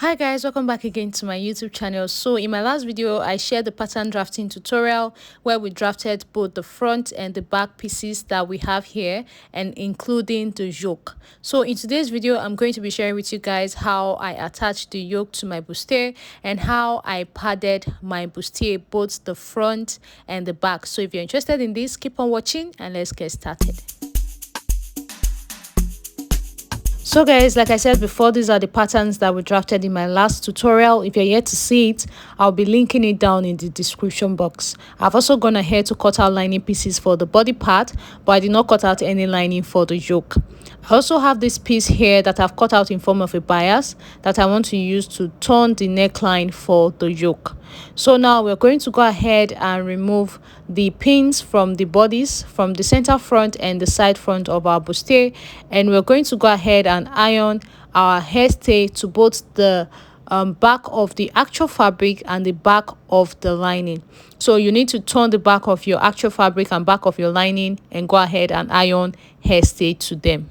Hi guys, welcome back again to my YouTube channel. So in my last video I shared the pattern drafting tutorial where we drafted both the front and the back pieces that we have here, and including the yoke. So in today's video I'm going to be sharing with you guys how I attached the yoke to my bustier and how I padded my bustier, both the front and the back. So if you're interested in this, keep on watching and let's get started. So guys, like I said before, these are the patterns that we drafted in my last tutorial. If you're yet to see it, I'll be linking it down in the description box. I've also gone ahead to cut out lining pieces for the body part, but I did not cut out any lining for the yoke. I also have this piece here that I've cut out in form of a bias that I want to use to turn the neckline for the yoke. So now we're going to go ahead and remove the pins from the bodice, from the center front and the side front of our bustier, and we're going to go ahead and iron our hairstay to both the back of the actual fabric and the back of the lining. So you need to turn the back of your actual fabric and back of your lining and go ahead and iron hairstay to them.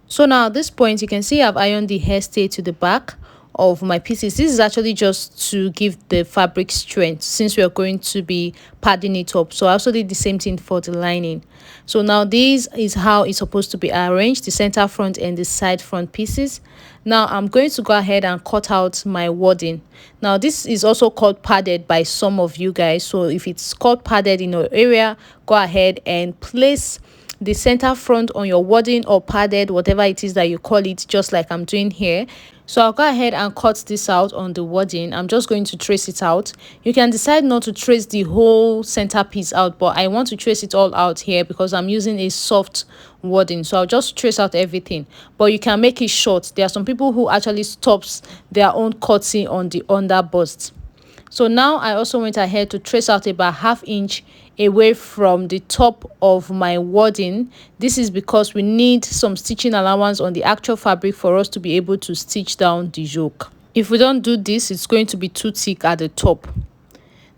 So now at this point you can see I've ironed the hairstay to the back of my pieces. This is actually just to give the fabric strength since we are going to be padding it up. So I also did the same thing for the lining. So now this is how it's supposed to be arranged, the center front and the side front pieces. Now I'm going to go ahead and cut out my wadding. Now this is also called padded by some of you guys, so if it's called padded in your area, go ahead and place the center front on your wadding or padded, whatever it is that you call it, just like I'm doing here. So I'll go ahead and cut this out on the wadding. I'm just going to trace it out. You can decide not to trace the whole center piece out, but I want to trace it all out here because I'm using a soft wadding. So I'll just trace out everything, but you can make it short. There are some people who actually stops their own cutting on the under bust. So now I also went ahead to trace out about 1/2 inch away from the top of my wadding. This is because we need some stitching allowance on the actual fabric for us to be able to stitch down the yoke. If we don't do this, it's going to be too thick at the top.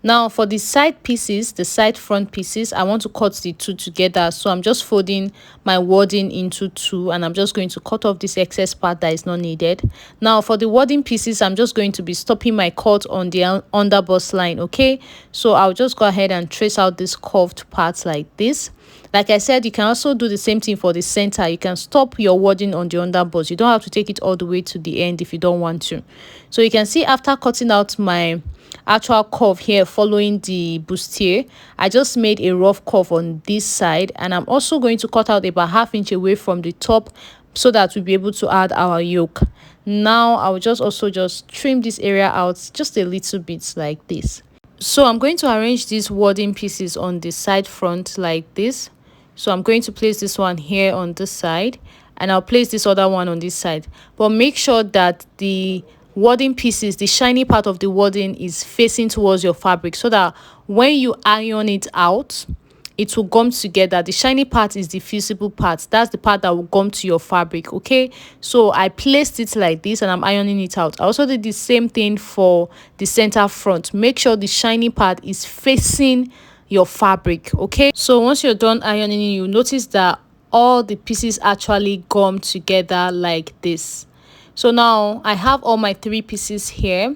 Now for the side pieces, the side front pieces, I want to cut the two together. So I'm just folding my wadding into two and I'm just going to cut off this excess part that is not needed. Now for the wadding pieces, I'm just going to be stopping my cut on the under bust line. Okay, so I'll just go ahead and trace out this curved part like this. Like I said, you can also do the same thing for the center. You can stop your wadding on the under bust. You don't have to take it all the way to the end if you don't want to. So you can see after cutting out my actual curve here following the bustier, I just made a rough curve on this side, and I'm also going to cut out about 1/2 inch away from the top so that we'll be able to add our yoke. Now I'll just trim this area out just a little bit like this. So I'm going to arrange these wadding pieces on the side front like this. So I'm going to place this one here on this side and I'll place this other one on this side, but make sure that the wadding pieces, the shiny part of the wadding, is facing towards your fabric so that when you iron it out, it will gum together. The shiny part is the fusible part. That's the part that will gum to your fabric. Okay, so I placed it like this and I'm ironing it out. I also did the same thing for the center front. Make sure the shiny part is facing your fabric. Okay, so once you're done ironing, you notice that all the pieces actually gum together like this. So now I have all my 3 pieces here.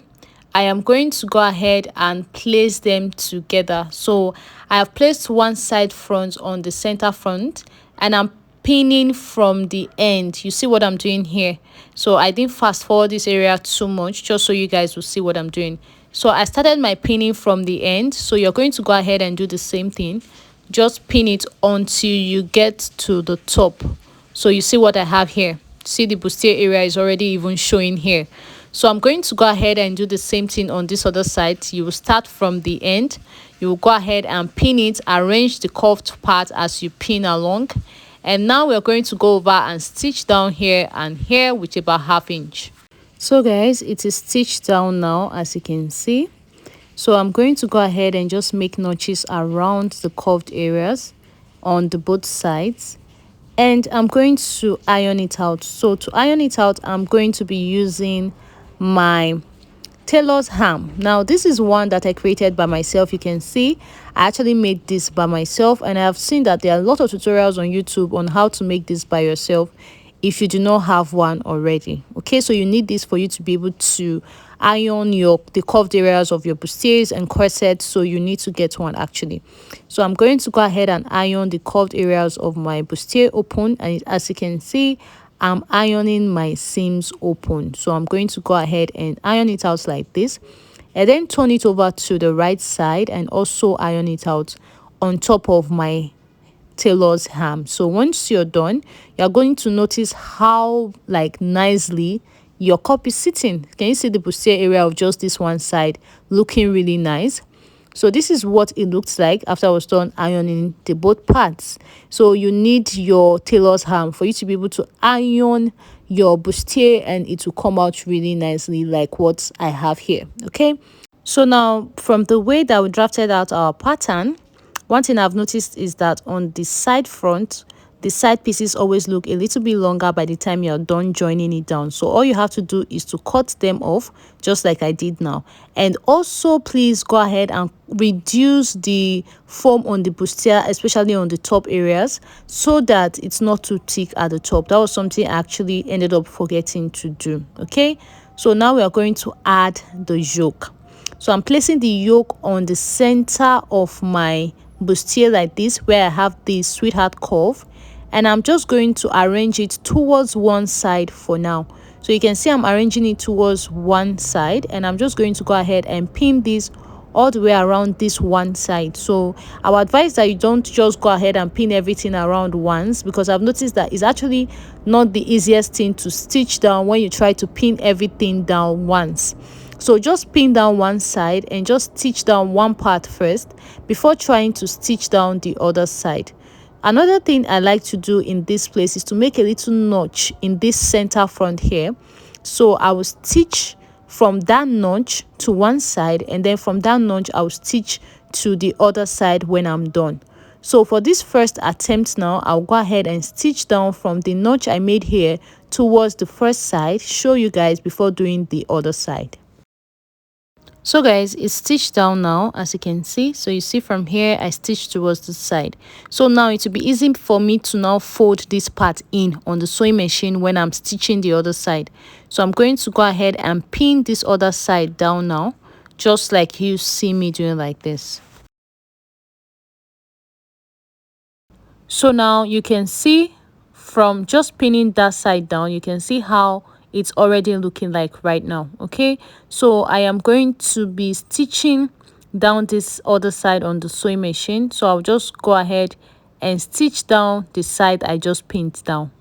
I am going to go ahead and place them together. So I have placed one side front on the center front and I'm pinning from the end. You see what I'm doing here? So I didn't fast forward this area too much, just so you guys will see what I'm doing. So I started my pinning from the end. So you're going to go ahead and do the same thing. Just pin it until you get to the top. So you see what I have here. See, the bustier area is already even showing here. So I'm going to go ahead and do the same thing on this other side. You will start from the end. You will go ahead and pin it, arrange the curved part as you pin along, and now we're going to go over and stitch down here and here with about 1/2 inch. So guys, it is stitched down now, as you can see. So I'm going to go ahead and just make notches around the curved areas on the both sides, and I'm going to iron it out. So to iron it out, I'm going to be using my tailor's ham. Now this is one that I created by myself. You can see I actually made this by myself, and I have seen that there are a lot of tutorials on YouTube on how to make this by yourself. if you do not have one already. Okay, so you need this for you to be able to iron the curved areas of your bustiers and corsets, so you need to get one actually. So I'm going to go ahead and iron the curved areas of my bustier open, and as you can see, I'm ironing my seams open. So I'm going to go ahead and iron it out like this, and then turn it over to the right side and also iron it out on top of my tailor's ham. So once you're done, you're going to notice how like nicely your cup is sitting. Can you see the bustier area of just this one side looking really nice? So this is what it looks like after I was done ironing the both parts. So you need your tailor's ham for you to be able to iron your bustier, and it will come out really nicely like what I have here. Okay, so now from the way that we drafted out our pattern, one thing I've noticed is that on the side front, the side pieces always look a little bit longer by the time you're done joining it down. So all you have to do is to cut them off just like I did now. And also please go ahead and reduce the foam on the bustier, especially on the top areas, so that it's not too thick at the top. That was something I actually ended up forgetting to do. Okay, so now we are going to add the yoke. So I'm placing the yoke on the center of my bustier like this, where I have the sweetheart curve, and I'm just going to arrange it towards one side for now. So you can see I'm arranging it towards one side, and I'm just going to go ahead and pin this all the way around this one side. So I would advise that you don't just go ahead and pin everything around once, because I've noticed that it's actually not the easiest thing to stitch down when you try to pin everything down once. So just pin down one side and just stitch down one part first before trying to stitch down the other side. Another thing I like to do in this place is to make a little notch in this center front here. So I will stitch from that notch to one side, and then from that notch I will stitch to the other side when I'm done. So for this first attempt now, I'll go ahead and stitch down from the notch I made here towards the first side, show you guys before doing the other side. So guys, it's stitched down now, as you can see. So you see from here I stitched towards the side. So now it will be easy for me to now fold this part in on the sewing machine when I'm stitching the other side. So I'm going to go ahead and pin this other side down now, just like you see me doing like this. So now you can see from just pinning that side down, you can see how it's already looking like right now. Okay, so I am going to be stitching down this other side on the sewing machine. So I'll just go ahead and stitch down the side I just pinned down.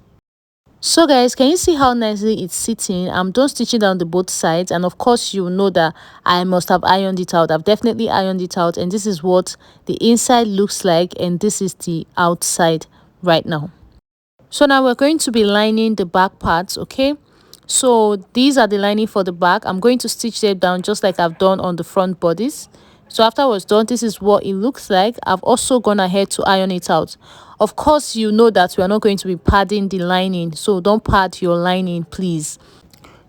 So guys, can you see how nicely it's sitting? I'm done stitching down the both sides, and of course you know that I must have ironed it out. I've definitely ironed it out, and this is what the inside looks like, and this is the outside right now. So now we're going to be lining the back parts. Okay, so these are the lining for the back. I'm going to stitch them down just like I've done on the front bodice. So after I was done, this is what it looks like. I've also gone ahead to iron it out. Of course, you know that we are not going to be padding the lining, so don't pad your lining, please.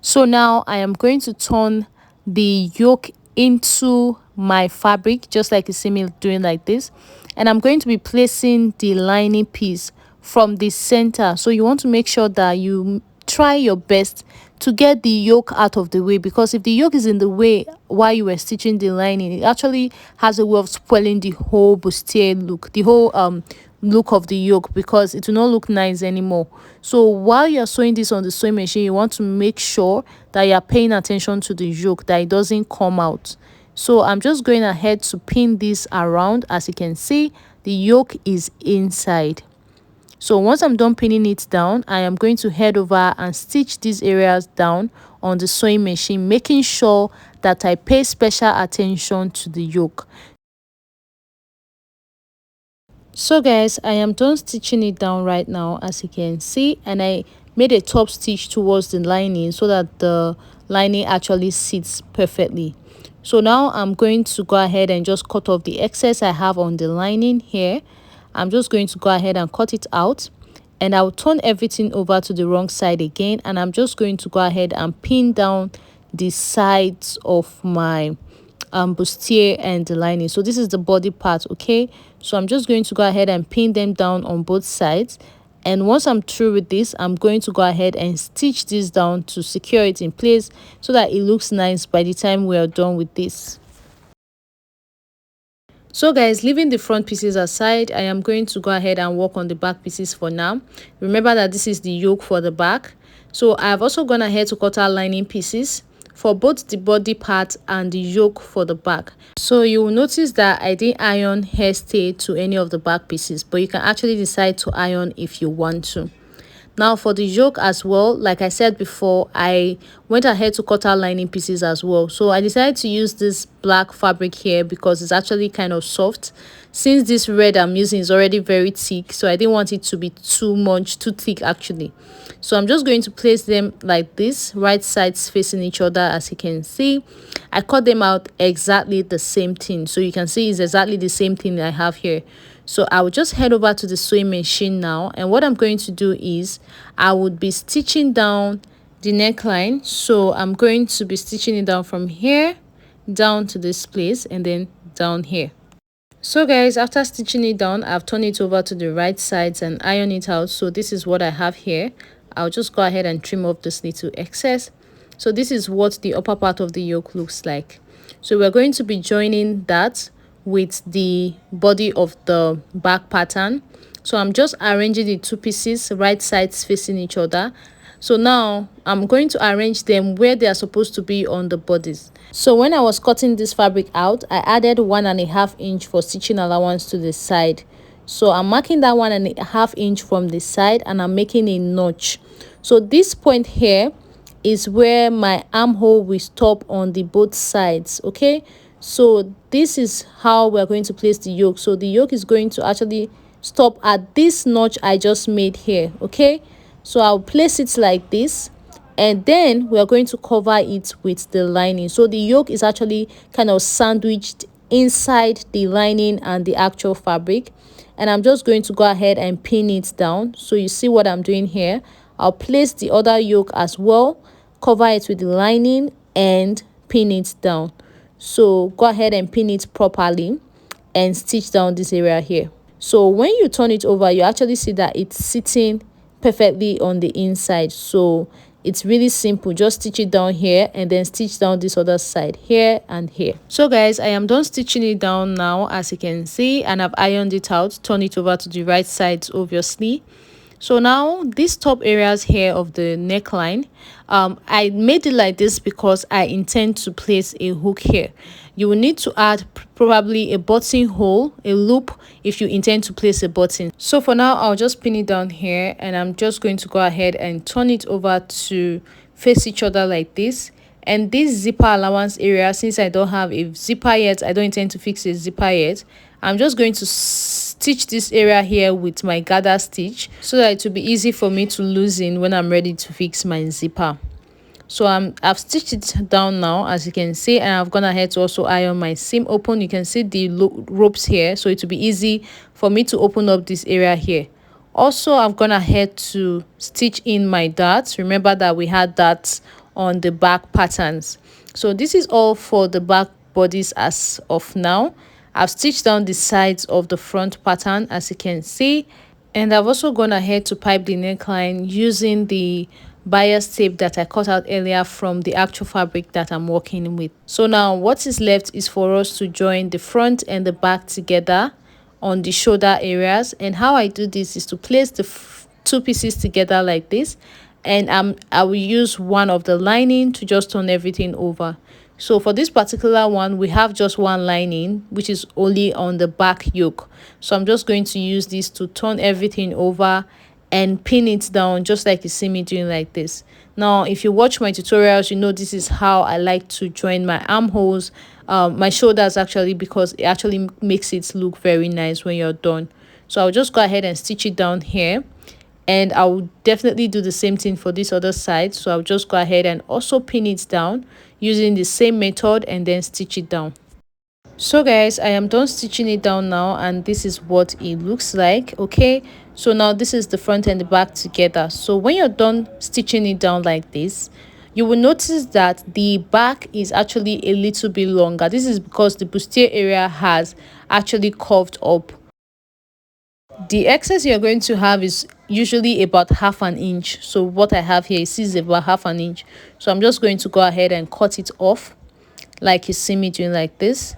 So now I am going to turn the yoke into my fabric, just like you see me doing like this, and I'm going to be placing the lining piece from the center. So you want to make sure that you try your best to get the yoke out of the way, because if the yoke is in the way while you were stitching the lining, it actually has a way of spoiling the whole bustier look, the whole look of the yoke, because it will not look nice anymore. So while you're sewing this on the sewing machine, you want to make sure that you're paying attention to the yoke, that it doesn't come out. So I'm just going ahead to pin this around. As you can see, the yoke is inside. So once I'm done pinning it down, I am going to head over and stitch these areas down on the sewing machine, making sure that I pay special attention to the yoke. So guys, I am done stitching it down right now, as you can see, and I made a top stitch towards the lining so that the lining actually sits perfectly. So now I'm going to go ahead and just cut off the excess I have on the lining here. I'm just going to go ahead and cut it out, and I'll turn everything over to the wrong side again, and I'm just going to go ahead and pin down the sides of my bustier and the lining. So this is the body part. Okay, so I'm just going to go ahead and pin them down on both sides, And once I'm through with this, I'm going to go ahead and stitch this down to secure it in place so that it looks nice by the time we are done with this. So guys, leaving the front pieces aside, I am going to go ahead and work on the back pieces for now. Remember that this is the yoke for the back. So I've also gone ahead to cut out lining pieces for both the body part and the yoke for the back. So you will notice that I didn't iron hairstay to any of the back pieces, but you can actually decide to iron if you want to. Now for the yoke as well, like I said before, I went ahead to cut out lining pieces as well. So I decided to use this black fabric here because it's actually kind of soft. Since this red I'm using is already very thick, so I didn't want it to be too thick actually. So I'm just going to place them like this, right sides facing each other. As you can see, I cut them out exactly the same thing, so you can see it's exactly the same thing I have here. So I will just head over to the sewing machine now, and what I'm going to do is I would be stitching down the neckline. So I'm going to be stitching it down from here down to this place and then down here. So guys, after stitching it down, I've turned it over to the right sides and iron it out. So this is what I have here. I'll just go ahead and trim off this little excess. So this is what the upper part of the yoke looks like. So we're going to be joining that with the body of the back pattern. So I'm just arranging the two pieces, right sides facing each other. So now I'm going to arrange them where they are supposed to be on the bodies. So when I was cutting this fabric out, I added 1.5 inch for stitching allowance to the side. So I'm marking that 1.5 inch from the side and I'm making a notch. So this point here is where my armhole will stop on the both sides. Okay, so this is how we're going to place the yoke. So the yoke is going to actually stop at this notch I just made here. Okay, so I'll place it like this, and then we are going to cover it with the lining. So the yoke is actually kind of sandwiched inside the lining and the actual fabric, and I'm just going to go ahead and pin it down. So you see what I'm doing here. I'll place the other yoke as well, cover it with the lining and pin it down. So go ahead and pin it properly and stitch down this area here. So when you turn it over, you actually see that it's sitting perfectly on the inside. So it's really simple. Just stitch it down here and then stitch down this other side here and here. So guys, I am done stitching it down now, as you can see, and I've ironed it out. Turn it over to the right sides, obviously. So now these top areas here of the neckline, I made it like this because I intend to place a hook here. You will need to add probably a buttonhole, a loop, if you intend to place a button. So for now, I'll just pin it down here, and I'm just going to go ahead and turn it over to face each other like this. And this zipper allowance area, since I don't have a zipper yet, I don't intend to fix a zipper yet, I'm just going to stitch this area here with my gather stitch so that it will be easy for me to loosen when I'm ready to fix my zipper. So I've stitched it down now, as you can see, and I've gone ahead to also iron my seam open. You can see the ropes here, so it will be easy for me to open up this area here. Also, I've gone ahead to stitch in my darts. Remember that we had darts on the back patterns. So this is all for the back bodies as of now. I've stitched down the sides of the front pattern, as you can see, and I've also gone ahead to pipe the neckline using the bias tape that I cut out earlier from the actual fabric that I'm working with. So now what is left is for us to join the front and the back together on the shoulder areas. And how I do this is to place the two pieces together like this, and I will use one of the lining to just turn everything over. So for this particular one, we have just one lining, which is only on the back yoke. So I'm just going to use this to turn everything over and pin it down, just like you see me doing like this. Now, if you watch my tutorials, you know this is how I like to join my armholes, my shoulders actually, because it actually makes it look very nice when you're done. So I'll just go ahead and stitch it down here. And I will definitely do the same thing for this other side. So I'll just go ahead and also pin it down using the same method and then stitch it down. So guys, I am done stitching it down now, and this is what it looks like. Okay, so now this is the front and the back together. So when you're done stitching it down like this, you will notice that the back is actually a little bit longer. This is because the bustier area has actually curved up. The excess you're going to have is usually about half an inch. So what I have here is about half an inch. So I'm just going to go ahead and cut it off like you see me doing like this.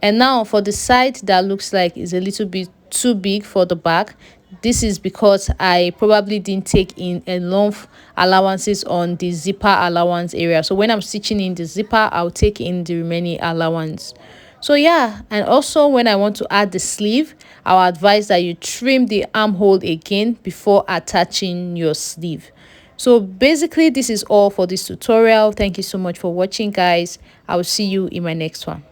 And now for the side that looks like is a little bit too big for the back, this is because I probably didn't take in enough allowances on the zipper allowance area. So when I'm stitching in the zipper, I'll take in the remaining allowance. So yeah, and also when I want to add the sleeve, I'll advise that you trim the armhole again before attaching your sleeve. So basically this is all for this tutorial. Thank you so much for watching, guys. I will see you in my next one.